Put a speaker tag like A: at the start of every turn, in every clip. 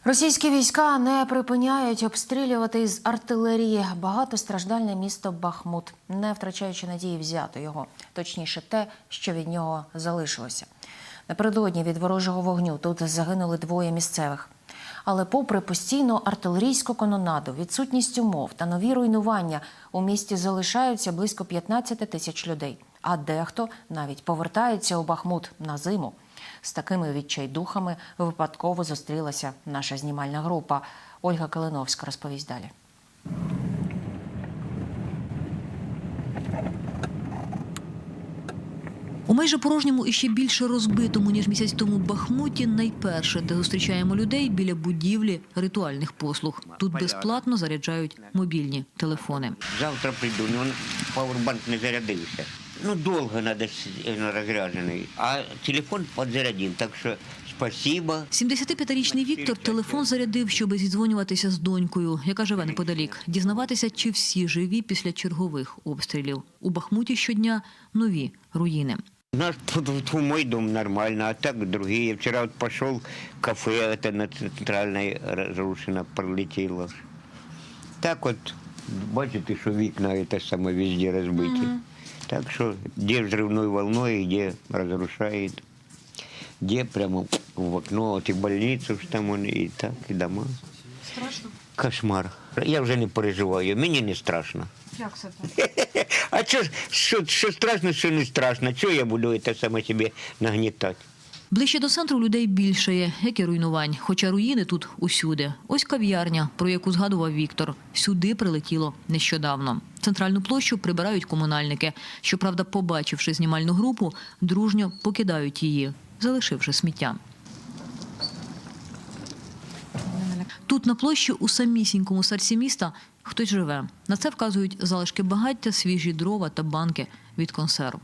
A: Російські війська не припиняють обстрілювати із артилерії багатостраждальне місто Бахмут, не втрачаючи надії взяти його. Точніше, те, що від нього залишилося. Напередодні від ворожого вогню тут загинули 2 місцевих. Але попри постійну артилерійську канонаду, відсутність умов та нові руйнування, у місті залишаються близько 15 тисяч людей. А дехто навіть повертається у Бахмут на зиму. З такими відчайдухами випадково зустрілася наша знімальна група. Ольга Калиновська розповість далі.
B: У майже порожньому і ще більше розбитому, ніж місяць тому Бахмуті, найперше, де зустрічаємо людей біля будівлі ритуальних послуг. Тут безплатно заряджають мобільні телефони.
C: Завтра прийду, пауербанк не зарядився. Довго треба розряджений, а телефон підзарядив, так що спасибо.
B: 75-річний Віктор телефон зарядив, щоб зідзвонюватися з донькою, яка живе неподалік. Дізнаватися, чи всі живі після чергових обстрілів. У Бахмуті щодня нові руїни.
C: У нас тут мой дом нормально, а так другие. Вчера вот пошел в кафе, это на центральной разрушено, пролетело. Так вот, бачите, что окна это самое везде разбиты. Так что где взрывной волной, где разрушает, где прямо в окно, вот и больницу, что там он, и так, и дома.
B: Страшно?
C: Кошмар. Я вже не переживаю, мені не страшно.
B: Як це так?
C: А що страшно, що не страшно? Чого я буду це саме себе нагнітати?
B: Ближче до центру людей більшає, як і руйнувань. Хоча руїни тут усюди. Ось кав'ярня, про яку згадував Віктор. Сюди прилетіло нещодавно. Центральну площу прибирають комунальники. Щоправда, побачивши знімальну групу, дружньо покидають її, залишивши сміття. Тут на площі у самісінькому серці міста хтось живе. На це вказують залишки багаття, свіжі дрова та банки від консерв.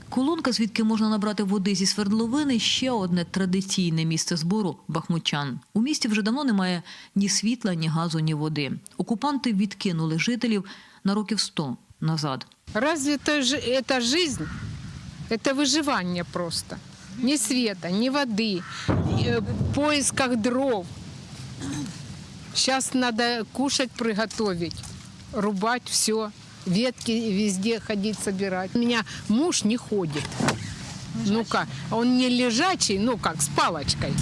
B: Колонка, звідки можна набрати води зі свердловини – ще одне традиційне місце збору бахмутчан. У місті вже давно немає ні світла, ні газу, ні води. Окупанти відкинули жителів на років 100 назад.
D: Разве это жизнь? Это выживание просто. Ни света, ни воды, в поисках дров. Сейчас надо кушать приготовить, рубать все, ветки везде ходить собирать. У меня муж не ходит. Ну как, он не лежачий, ну как, с палочкой.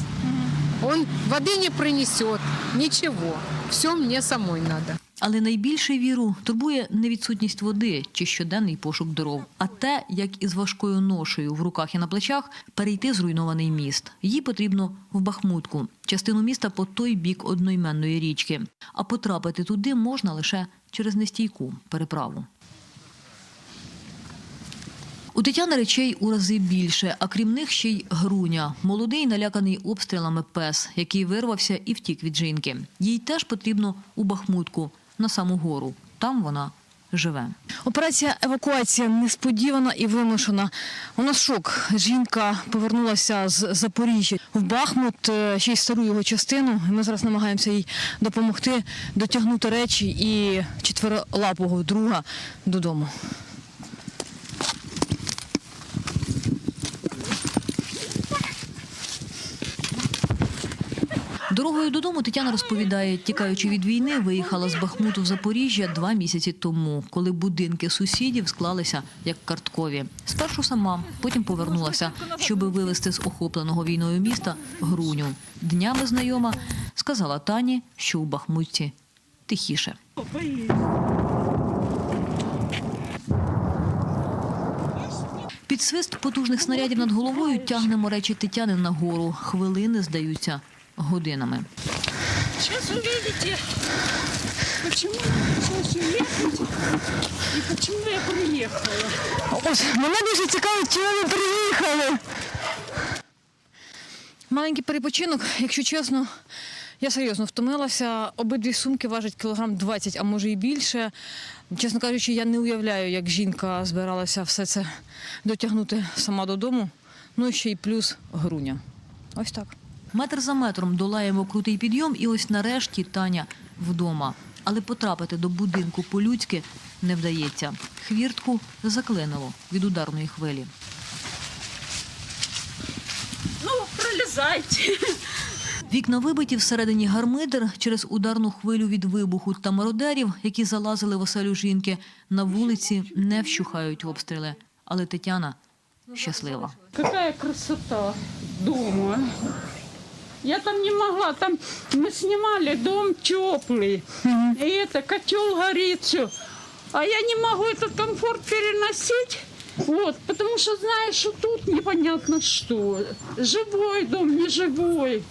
D: Он воды не принесет, ничего. Все мне самой надо.
B: Але найбільше Віру турбує не відсутність води чи щоденний пошук дров, а те, як із важкою ношею в руках і на плечах перейти зруйнований міст. Їй потрібно в Бахмутку, частину міста по той бік одноіменної річки. А потрапити туди можна лише через нестійку переправу. У Тетяни речей у рази більше, а крім них ще й Груня. Молодий, наляканий обстрілами пес, який вирвався і втік від жінки. Їй теж потрібно у Бахмутку, на саму гору. Там вона живе. Операція евакуації несподівана і вимушена. У нас шок. Жінка повернулася з Запоріжжя в Бахмут, ще й стару його частину. Ми зараз намагаємося їй допомогти дотягнути речі і чотирилапого друга додому. Дорогою додому Тетяна розповідає, тікаючи від війни, виїхала з Бахмуту в Запоріжжя 2 місяці тому, коли будинки сусідів склалися як карткові. Спершу сама, потім повернулася, щоби вивезти з охопленого війною міста Груню. Днями знайома сказала Тані, що у Бахмутці тихіше. Під свист потужних снарядів над головою тягнемо речі Тетяни нагору. Хвилини здаються годинами.
E: Сейчас увидите, почему я начала ехать и почему я приехала.
B: Ось, мене дуже цікавить, чому ви приїхали. Маленький перепочинок, якщо чесно, я серйозно втомилася. Обидві сумки важать кілограм 20, а може і більше. Чесно кажучи, я не уявляю, як жінка збиралася все це дотягнути сама додому. Ну і ще й плюс Груня. Ось так. Метр за метром долаємо крутий підйом і ось нарешті Таня вдома. Але потрапити до будинку по-людськи не вдається. Хвіртку заклинило від ударної хвилі.
E: Ну, пролезайте.
B: Вікна вибиті всередині гармидер через ударну хвилю від вибуху та мародерів, які залазили в оселю жінки. На вулиці не вщухають обстріли. Але Тетяна щаслива.
E: Какая красота дома. Я там не могла, там мы снимали дом теплый, и это, котел горит, все. А я не могу этот комфорт переносить, вот, потому что знаешь, что тут непонятно что. Живой дом, не живой.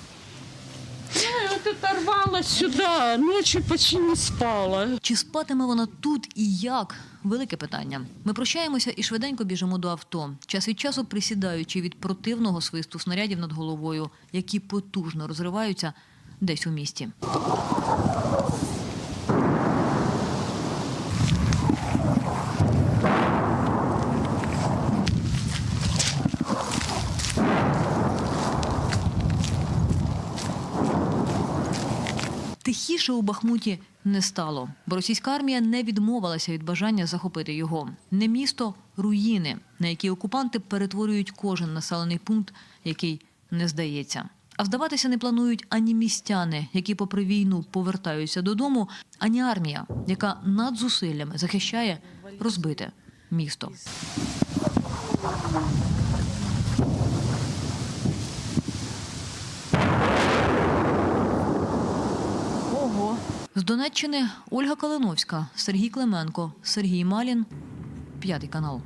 E: Ну и вот это рвалось сюда, ночью почти не спала.
B: Чи спатиме вона тут і як? Велике питання. Ми прощаємося і швиденько біжимо до авто, час від часу присідаючи від противного свисту снарядів над головою, які потужно розриваються десь у місті. Тихіше у Бахмуті не стало, бо російська армія не відмовилася від бажання захопити його. Не місто – руїни, на які окупанти перетворюють кожен населений пункт, який не здається. А здаватися не планують ані містяни, які попри війну повертаються додому, ані армія, яка над зусиллями захищає розбите місто. З Донеччини Ольга Калиновська, Сергій Клименко, Сергій Малін, 5 канал.